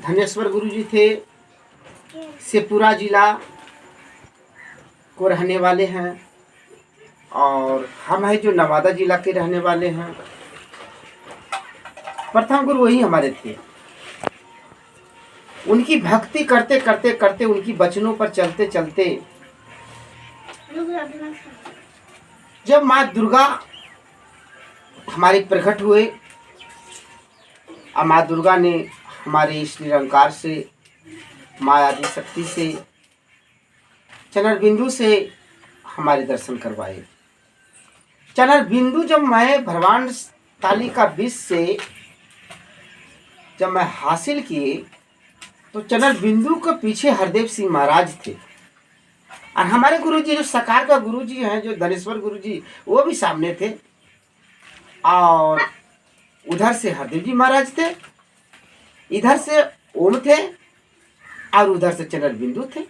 धनेश्वर गुरुजी थे, शेखपुरा जिला को रहने वाले हैं, और हम हैं जो नवादा जिला के रहने वाले हैं। प्रथम गुरु वही हमारे थे। उनकी भक्ति करते करते करते, उनकी वचनों पर चलते चलते, जब माँ दुर्गा हमारे प्रकट हुए और माँ दुर्गा ने हमारे इस निरंकार से, माँ आदि शक्ति से, चनर बिंदु से हमारे दर्शन करवाए। चनर बिंदु जब मैं भरवान ताली का विष से जब मैं हासिल किए तो चनर बिंदु के पीछे हरदेव सिंह महाराज थे, और हमारे गुरुजी जो सकार का गुरुजी हैं, जो धनेश्वर गुरुजी, वो भी सामने थे, और उधर से हरदेव जी महाराज थे, इधर से ओम थे, और उधर से चनर बिंदु थे।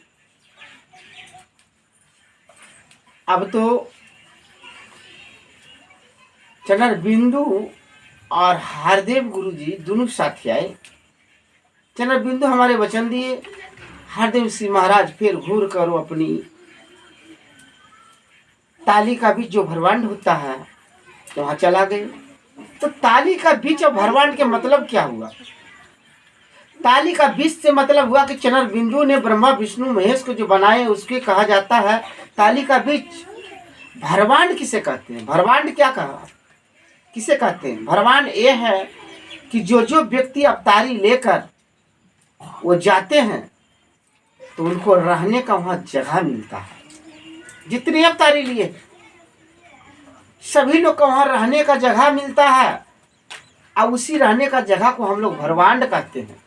अब तो चनर बिंदु और हरदेव गुरुजी दोनों साथ आए। चनर बिंदु हमारे वचन दिए, हरदेव सिंह महाराज फिर घूर कर वो अपनी ताली का बीच जो भरवांड होता है वहां चला गए। तो ताली का बीच और भरवांड के मतलब क्या हुआ? ताली का बीच से मतलब हुआ कि चनर बिंदु ने ब्रह्मा विष्णु महेश को जो बनाए उसके कहा जाता है ताली का बीच। भरवांड किसे कहते हैं? भरवांड क्या कहा, किसे कहते हैं? भरवांड ये है कि जो व्यक्ति अवतारी लेकर वो जाते हैं तो उनको रहने का वहां जगह मिलता है। जितने अवतारी लिए सभी लोग को वहां रहने का जगह मिलता है, और उसी रहने का जगह को हम लोग भरवांड कहते हैं।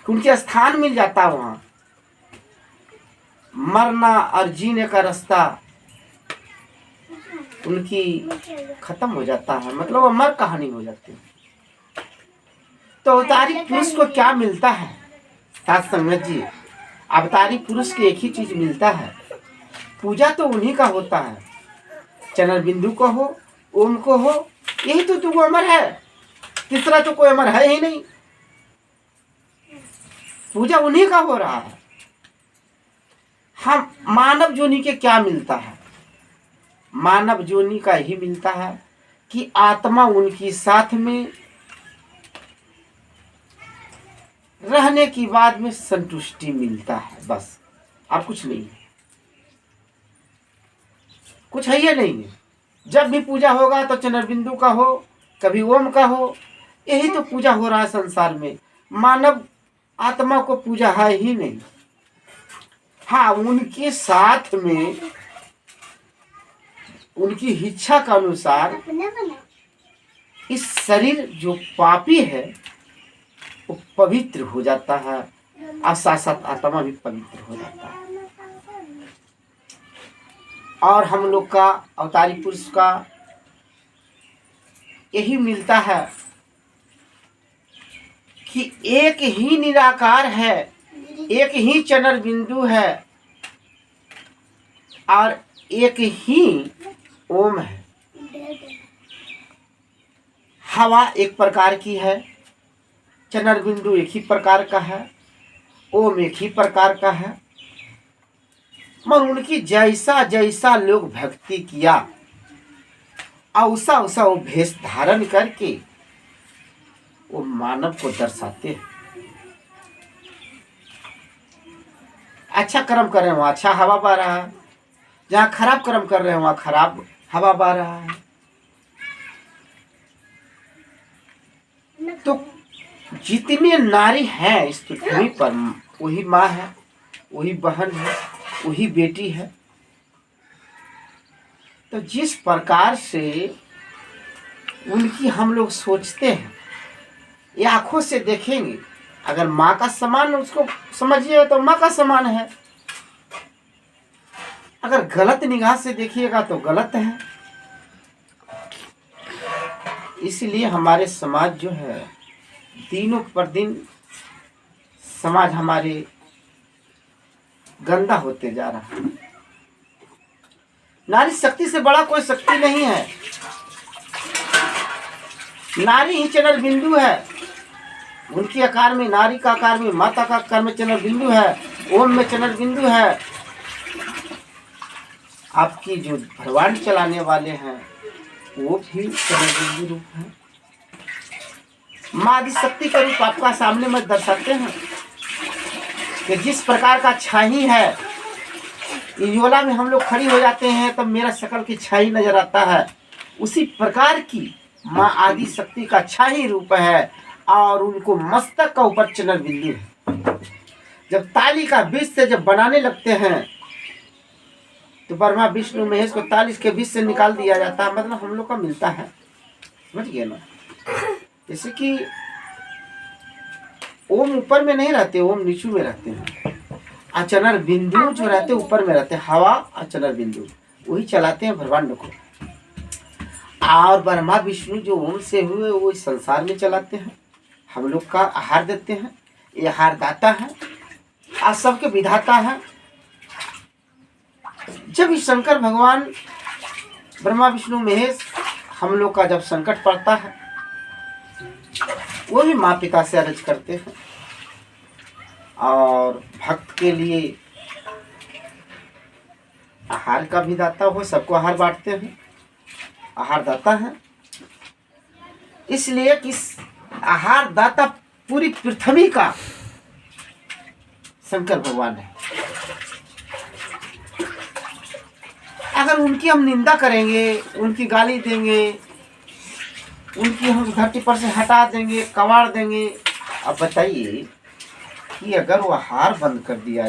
उनके स्थान मिल जाता है वहां। मरना और जीने का रास्ता उनकी खत्म हो जाता है, मतलब अमर कहानी हो जाती है। तो अवतारी पुरुष को क्या मिलता है? साथ संगत जी, अवतारी पुरुष की एक ही चीज मिलता है, पूजा तो उन्हीं का होता है। चनर बिंदु को हो, ओम को हो, यही तो दो अमर है, तीसरा तो कोई अमर है ही नहीं। पूजा उन्हीं का हो रहा है। हम मानव जोनि के क्या मिलता है? मानव जोनि का ही मिलता है कि आत्मा उनकी साथ में रहने की बाद में संतुष्टि मिलता है, बस। और कुछ नहीं है, कुछ है ये नहीं है। जब भी पूजा होगा तो चनर बिंदु का हो, कभी ओम का हो, यही तो पूजा हो रहा है संसार में। मानव आत्मा को पूजा है ही नहीं। हाँ, उनके साथ में उनकी इच्छा के अनुसार इस शरीर जो पापी है वो पवित्र हो जाता है, और साथ साथ आत्मा भी पवित्र हो जाता है। और हम लोग का अवतारी पुरुष का यही मिलता है कि एक ही निराकार है, एक ही चनर बिंदु है, और एक ही ओम है। हवा एक प्रकार की है, चनर बिंदु एक ही प्रकार का है, ओम एक ही प्रकार का है। मगर उनकी जैसा जैसा लोग भक्ति किया, औसा औसा वो भेष धारण करके वो मानव को दर्शाते हैं। अच्छा कर्म कर रहे हैं वहाँ अच्छा हवा बह रहा है, जहाँ खराब कर्म कर रहे हैं वहाँ खराब हवा बह रहा है। तो जितने नारी हैं इस पृथ्वी पर, वही माँ है, वही बहन है, वही बेटी है। तो जिस प्रकार से उनकी हम लोग सोचते हैं, ये आंखों से देखेंगे, अगर माँ का समान उसको समझिएगा तो माँ का समान है, अगर गलत निगाह से देखिएगा तो गलत है। इसलिए हमारे समाज जो है दिनों पर दिन समाज हमारे गंदा होते जा रहा है। नारी शक्ति से बड़ा कोई शक्ति नहीं है। नारी ही चनर बिंदु है। उनके आकार में, नारी का आकार में, माता का आकार में चनर बिंदु है, ओम में चनर बिंदु है। आपकी जो ब्रह्मांड चलाने वाले हैं वो भी चनर बिंदु रूप है। माँ आदिशक्ति का रूप आपका सामने में दर्शाते हैं कि जिस प्रकार का छाई है, इजोला में हम लोग खड़ी हो जाते हैं तब मेरा शकल की छाई नजर आता है, उसी प्रकार की माँ आदिशक्ति का छाई रूप है और उनको मस्तक का ऊपर चनर बिंदु है। जब ताली का बीज से जब बनाने लगते हैं तो ब्रह्मा विष्णु महेश को ताली के बीज से निकाल दिया जाता है, मतलब हम लोग का मिलता है, समझ गए ना। जैसे कि ओम ऊपर में नहीं रहते, ओम नीचू में रहते हैं, चनर बिंदु जो रहते ऊपर में रहते हैं, हवा और चनर बिंदु वही चलाते हैं ब्रह्मांड को। और ब्रह्मा विष्णु जो ओम से हुए वो इस संसार में चलाते हैं, हम लोग का आहार देते हैं, ये आहार दाता है, आज सबके विधाता है। जब इस शंकर भगवान ब्रह्मा विष्णु महेश हम लोग का जब संकट पड़ता है वो भी माँ पिता से अर्ज करते हैं और भक्त के लिए आहार का भी दाता हो, सबको आहार बांटते हैं, आहार दाता है। इसलिए कि आहार दाता पूरी पृथ्वी का शंकर भगवान है। अगर उनकी हम निंदा करेंगे, उनकी गाली देंगे, उनकी हम धरती पर से हटा देंगे, कबाड़ देंगे, अब बताइए कि अगर वो आहार बंद कर दिया